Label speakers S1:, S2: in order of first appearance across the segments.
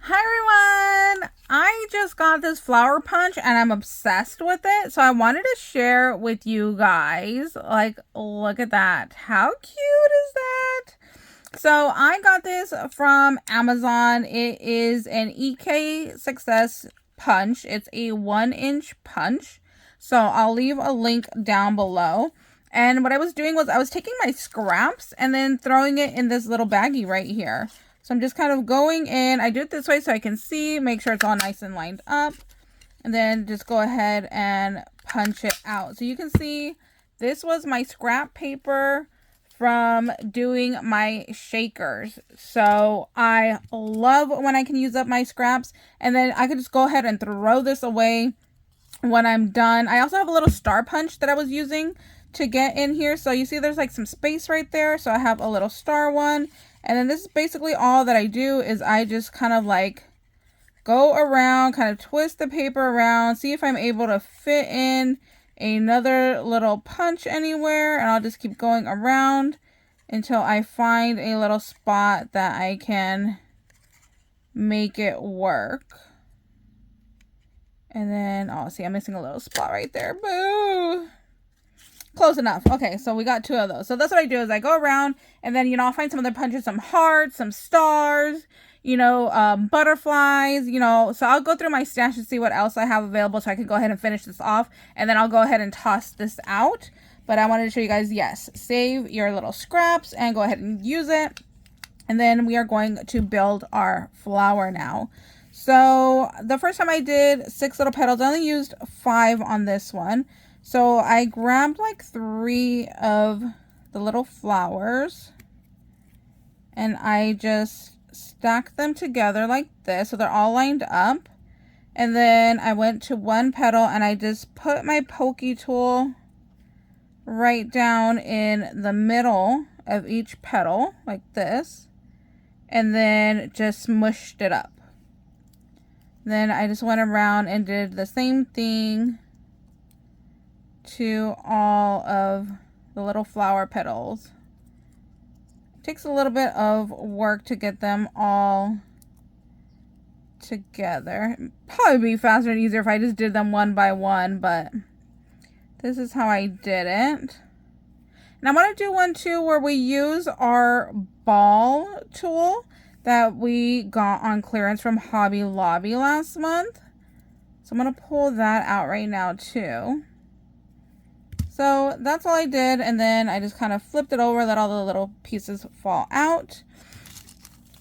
S1: Hi everyone! I just got this flower punch and I'm obsessed with it. So I wanted to share with you guys. Like, look at that. How cute is that? So I got this from Amazon. It is an EK Success punch. It's a 1-inch punch. So I'll leave a link down below. And what I was doing was I was taking my scraps and then throwing it in this little baggie right here. So I'm just kind of going in. I do it this way so I can see, make sure it's all nice and lined up. And then just go ahead and punch it out. So you can see this was my scrap paper from doing my shakers. So I love when I can use up my scraps. And then I could just go ahead and throw this away when I'm done. I also have a little star punch that I was using to get in here. So you see there's like some space right there. So I have a little star one. And then this is basically all that I do is I just kind of like go around, kind of twist the paper around, see if I'm able to fit in another little punch anywhere. And I'll just keep going around until I find a little spot that I can make it work. And then, oh, see, I'm missing a little spot right there. Boo! Close enough. Okay, so we got 2 of those. So that's what I do is I go around and then, I'll find some other punches, some hearts, some stars, butterflies, So I'll go through my stash and see what else I have available so I can go ahead and finish this off. And then I'll go ahead and toss this out. But I wanted to show you guys, yes, save your little scraps and go ahead and use it. And then we are going to build our flower now. So the first time I did 6 little petals, I only used 5 on this one. So I grabbed like 3 of the little flowers and I just stacked them together like this so they're all lined up. And then I went to one petal and I just put my Pokie tool right down in the middle of each petal like this and then just smushed it up. Then I just went around and did the same thing to all of the little flower petals. It takes a little bit of work to get them all together. It'd probably be faster and easier if I just did them one by one, but this is how I did it. And I want to do one too where we use our ball tool that we got on clearance from Hobby Lobby last month. So I'm going to pull that out right now too. So that's all I did, and then I just kind of flipped it over, let all the little pieces fall out.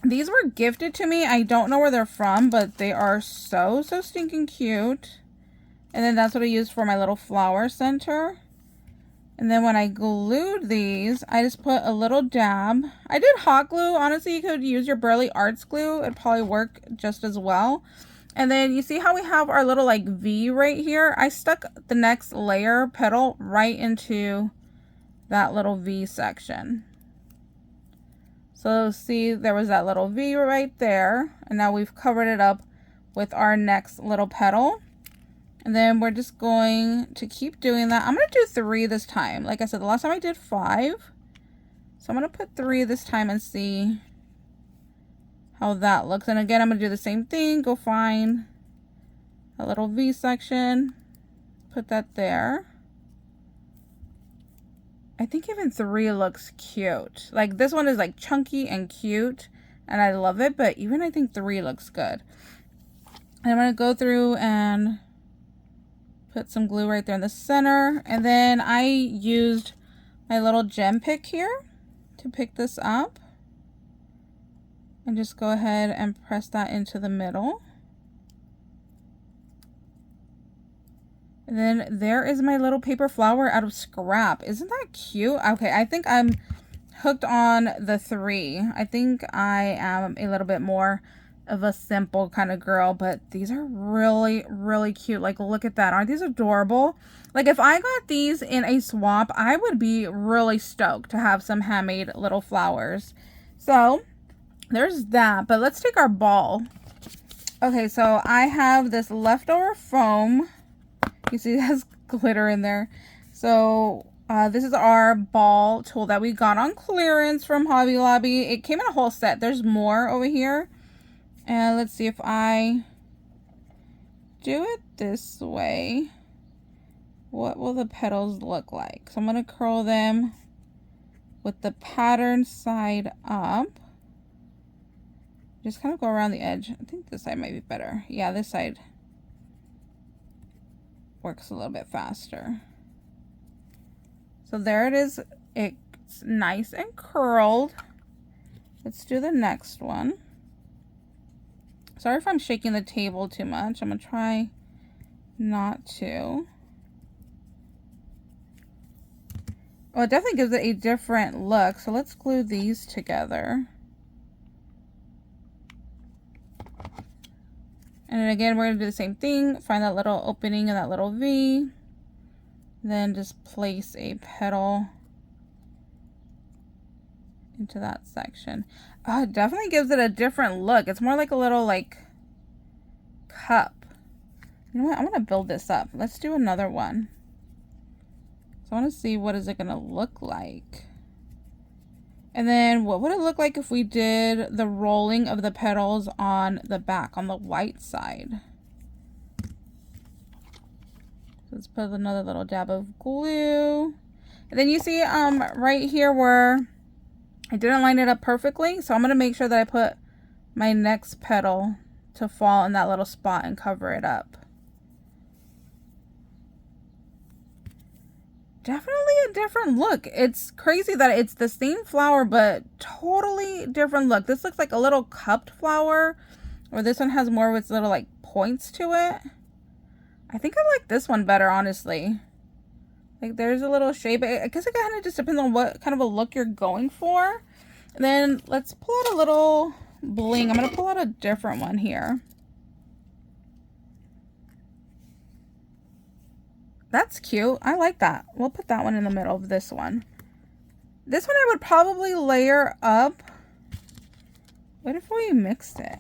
S1: These were gifted to me. I don't know where they're from, but they are so stinking cute. And then that's what I used for my little flower center. And then when I glued these, I just put a little dab. I did hot glue. Honestly, you could use your Burley Arts glue. It'd probably work just as well. And then you see how we have our little like V right here? I stuck the next layer petal right into that little V section. So see, there was that little V right there. And now we've covered it up with our next little petal. And then we're just going to keep doing that. I'm going to do 3 this time. Like I said, the last time I did 5. So I'm going to put 3 this time and see how that looks. And again, I'm going to do the same thing. Go find a little V section. Put that there. I think even 3 looks cute. Like this one is like chunky and cute. And I love it. But even I think 3 looks good. And I'm going to go through and put some glue right there in the center. And then I used my little gem pick here to pick this up. And just go ahead and press that into the middle. And then there is my little paper flower out of scrap. Isn't that cute? Okay, I think I'm hooked on the 3. I think I am a little bit more of a simple kind of girl, but these are really, really cute. Like, look at that. Aren't these adorable? Like, if I got these in a swap, I would be really stoked to have some handmade little flowers. So there's that, but let's take our ball. Okay, so I have this leftover foam. You see it has glitter in there. So this is our ball tool that we got on clearance from Hobby Lobby. It came in a whole set. There's more over here. And let's see if I do it this way, what will the petals look like? So I'm going to curl them with the pattern side up. Just kind of go around the edge. I think this side might be better. Yeah, this side works a little bit faster. So there it is. It's nice and curled. Let's do the next one. Sorry if I'm shaking the table too much. I'm going to try not to. Well, it definitely gives it a different look. So let's glue these together. And then again, we're going to do the same thing. Find that little opening in that little V. Then just place a petal into that section. Oh, it definitely gives it a different look. It's more like a little like cup. You know what? I'm going to build this up. Let's do another one. So I want to see what is it going to look like. And then what would it look like if we did the rolling of the petals on the back, on the white side? Let's put another little dab of glue. And then you see right here where I didn't line it up perfectly. So I'm going to make sure that I put my next petal to fall in that little spot and cover it up. Definitely a different look. It's crazy that it's the same flower, but totally different look. This looks like a little cupped flower, or this one has more of its little like points to it. I think I like this one better, honestly. Like there's a little shape. I guess it kind of just depends on what kind of a look you're going for. And then let's pull out a little bling. I'm going to pull out a different one here. That's cute. I like that. We'll put that one in the middle of this one. This one I would probably layer up. What if we mixed it?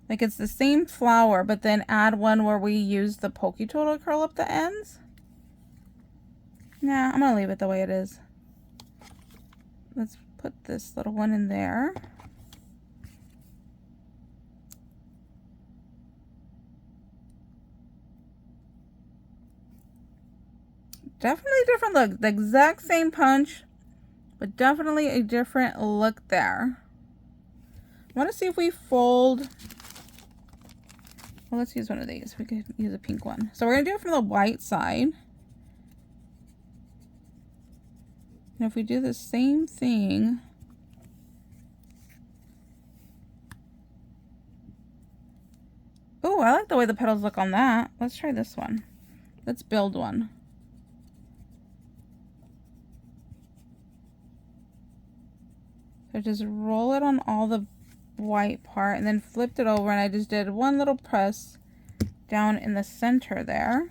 S1: Like it's the same flower, but then add one where we use the Pokie tool to curl up the ends. Nah, I'm going to leave it the way it is. Let's put this little one in there. Definitely a different look. The exact same punch, but definitely a different look there. I want to see if we fold. Well, let's use one of these. We could use a pink one. So we're going to do it from the white side. And if we do the same thing. Oh, I like the way the petals look on that. Let's try this one. Let's build one. So just roll it on all the white part and then flipped it over, and I just did one little press down in the center there.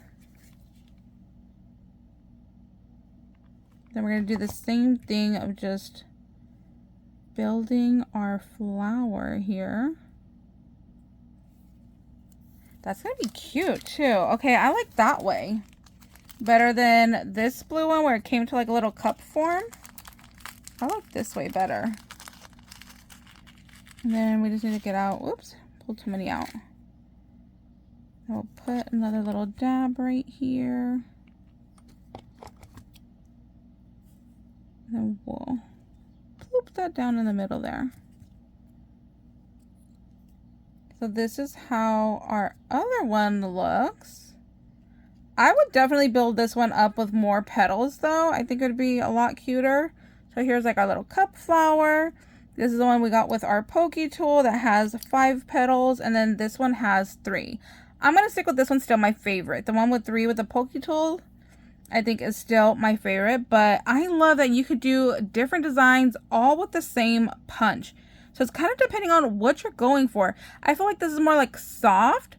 S1: Then we're going to do the same thing of just building our flower here. That's going to be cute too. Okay, I like that way better than this blue one where it came to like a little cup form. I like this way better. And then we just need to get out, whoops, pulled too many out. I'll put another little dab right here. And then we'll ploop that down in the middle there. So this is how our other one looks. I would definitely build this one up with more petals though. I think it would be a lot cuter. So here's like our little cup flower. This is the one we got with our Pokie tool that has 5 petals, and then this one has 3. I'm going to stick with this one, still my favorite. The one with 3 with the Pokie tool, I think is still my favorite, but I love that you could do different designs all with the same punch. So it's kind of depending on what you're going for. I feel like this is more like soft.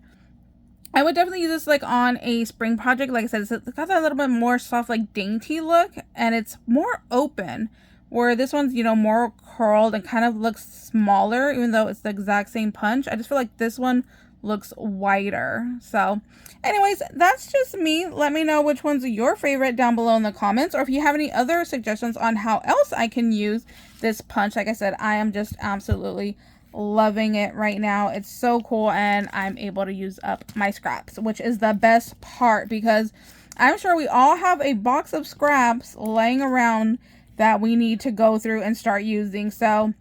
S1: I would definitely use this like on a spring project. Like I said, it's got that little bit more soft, like dainty look, and it's more open. Where this one's, you know, more curled and kind of looks smaller, even though it's the exact same punch. I just feel like this one looks whiter. So anyways, that's just me. Let me know which one's your favorite down below in the comments, or if you have any other suggestions on how else I can use this punch. Like I said, I am just absolutely loving it right now. It's so cool, and I'm able to use up my scraps, which is the best part, because I'm sure we all have a box of scraps laying around that we need to go through and start using. So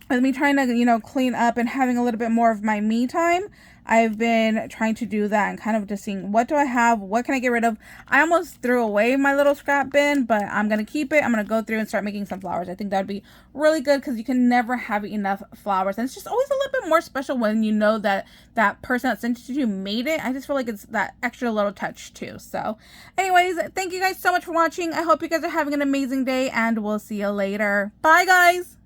S1: with me trying to, you know, clean up and having a little bit more of my me time, I've been trying to do that and kind of just seeing what do I have, what can I get rid of. I almost threw away my little scrap bin, but I'm going to keep it. I'm going to go through and start making some flowers. I think that would be really good, because you can never have enough flowers. And it's just always a little bit more special when you know that that person that sent it to you made it. I just feel like it's that extra little touch too. So anyways, thank you guys so much for watching. I hope you guys are having an amazing day, and we'll see you later. Bye guys.